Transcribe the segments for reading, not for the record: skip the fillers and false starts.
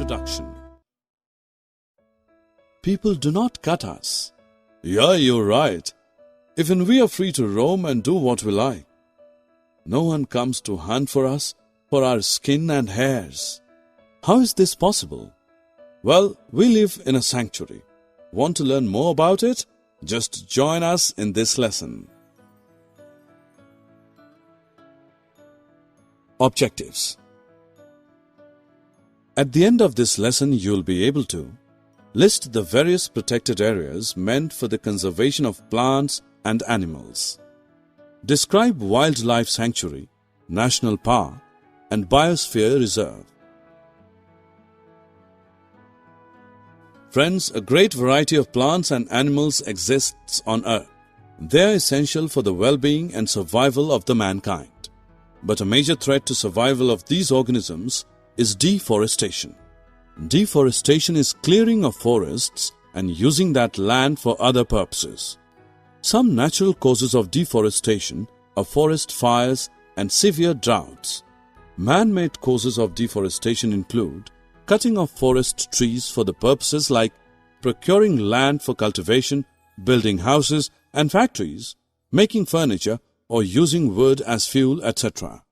Introduction. People do not cut us. Yeah, you're right. Even we are free to roam and do what we like. No one comes to hunt for us for our skin and hairs. How is this possible? Well, we live in a sanctuary. Want to learn more about it? Just join us in this lesson. Objectives. At the end of this lesson, you'll be able to list the various protected areas meant for the conservation of plants and animals. Describe wildlife sanctuary, national park, and biosphere reserve. Friends, a great variety of plants and animals exists on Earth. They are essential for the well-being and survival of the mankind. But a major threat to survival of these organisms is deforestation. Deforestation is clearing of forests and using that land for other purposes. Some natural causes of deforestation are forest fires and severe droughts. Man-made causes of deforestation include cutting of forest trees for the purposes like procuring land for cultivation, building houses and factories, making furniture, or using wood as fuel, etc.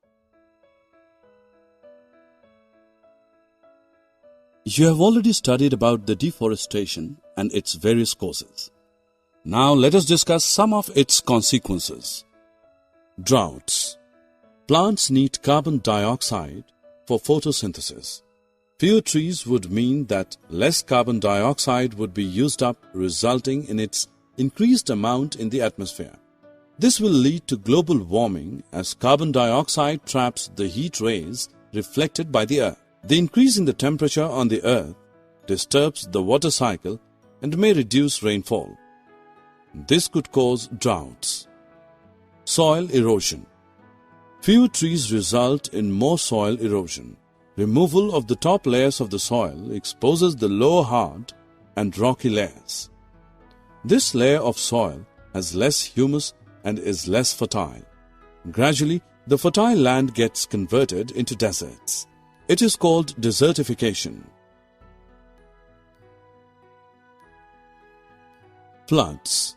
You have already studied about the deforestation and its various causes. Now let us discuss some of its consequences. Droughts. Plants need carbon dioxide for photosynthesis. Fewer trees would mean that less carbon dioxide would be used up, resulting in its increased amount in the atmosphere. This will lead to global warming as carbon dioxide traps the heat rays reflected by the Earth. The increase in the temperature on the Earth disturbs the water cycle and may reduce rainfall. This could cause droughts. Soil erosion. Fewer trees result in more soil erosion. Removal of the top layers of the soil exposes the lower hard and rocky layers. This layer of soil has less humus and is less fertile. Gradually, the fertile land gets converted into deserts. It is called desertification. Floods.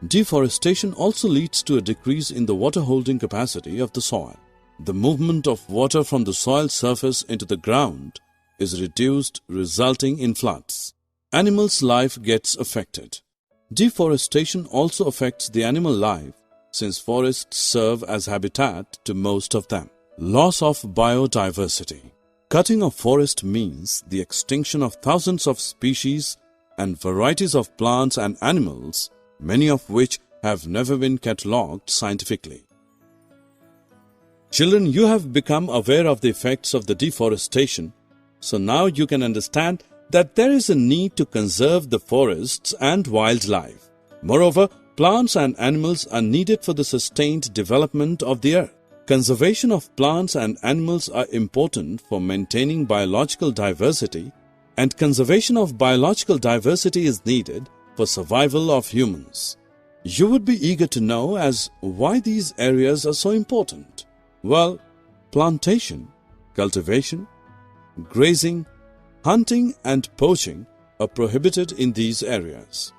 Deforestation also leads to a decrease in the water-holding capacity of the soil. The movement of water from the soil surface into the ground is reduced, resulting in floods. Animals' life gets affected. Deforestation also affects the animal life since forests serve as habitat to most of them. Loss of biodiversity. Cutting of forest means the extinction of thousands of species and varieties of plants and animals, many of which have never been catalogued scientifically. Children, you have become aware of the effects of the deforestation, so now you can understand that there is a need to conserve the forests and wildlife. Moreover, plants and animals are needed for the sustained development of the earth. Conservation of plants and animals are important for maintaining biological diversity, and conservation of biological diversity is needed for survival of humans. You would be eager to know as why these areas are so important. Well, plantation, cultivation, grazing, hunting and poaching are prohibited in these areas.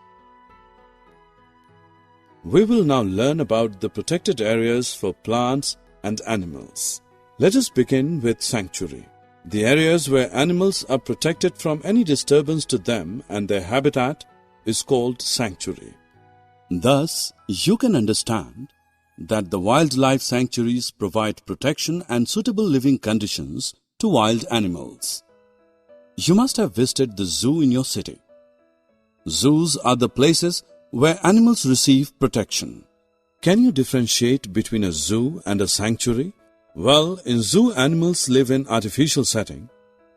We will now learn about the protected areas for plants and animals. Let us begin with sanctuary. The areas where animals are protected from any disturbance to them and their habitat is called sanctuary. Thus, you can understand that the wildlife sanctuaries provide protection and suitable living conditions to wild animals. You must have visited the zoo in your city. Zoos are the places where animals receive protection. Can you differentiate between a zoo and a sanctuary? Well, in zoo animals live in artificial setting,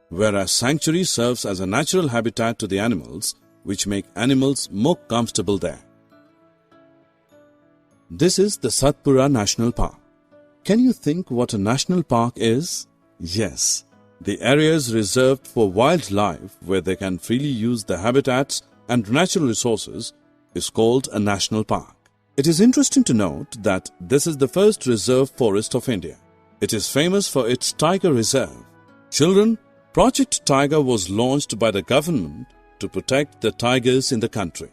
whereas sanctuary serves as a natural habitat to the animals, which make animals more comfortable there. This is the Satpura National Park. Can you think what a national park is? Yes, the areas reserved for wildlife where they can freely use the habitats and natural resources is called a national park. It is interesting to note that this is the first reserve forest of India. It is famous for its tiger reserve. Children, Project Tiger was launched by the government to protect the tigers in the country.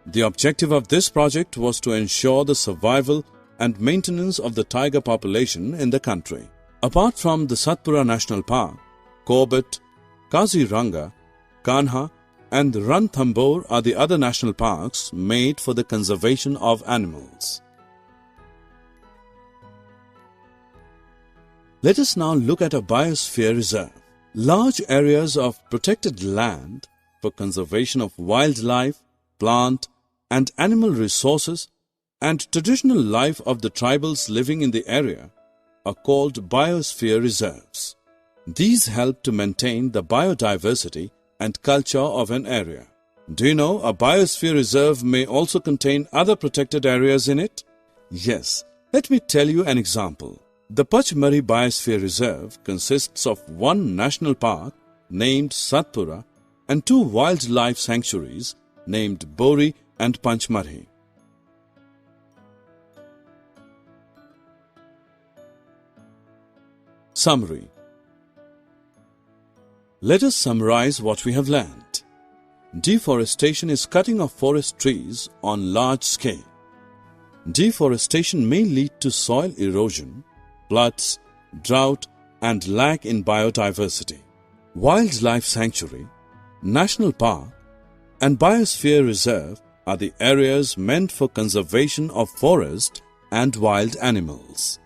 The objective of this project was to ensure the survival and maintenance of the tiger population in the country. Apart from the Satpura National Park, Corbett, Kaziranga, Kanha and Ranthambore are the other national parks made for the conservation of animals. Let us now look at a biosphere reserve. Large areas of protected land for conservation of wildlife, plant and animal resources and traditional life of the tribals living in the area are called biosphere reserves. These help to maintain the biodiversity and culture of an area. Do you know a biosphere reserve may also contain other protected areas in it? Yes, let me tell you an example. The Pachmari Biosphere Reserve consists of one national park named Satpura and two wildlife sanctuaries named Bori and Panchmari. Summary. Let us summarize what we have learned. Deforestation is cutting of forest trees on large scale. Deforestation may lead to soil erosion, floods, drought and lack in biodiversity. Wildlife sanctuary, national park and biosphere reserve are the areas meant for conservation of forest and wild animals.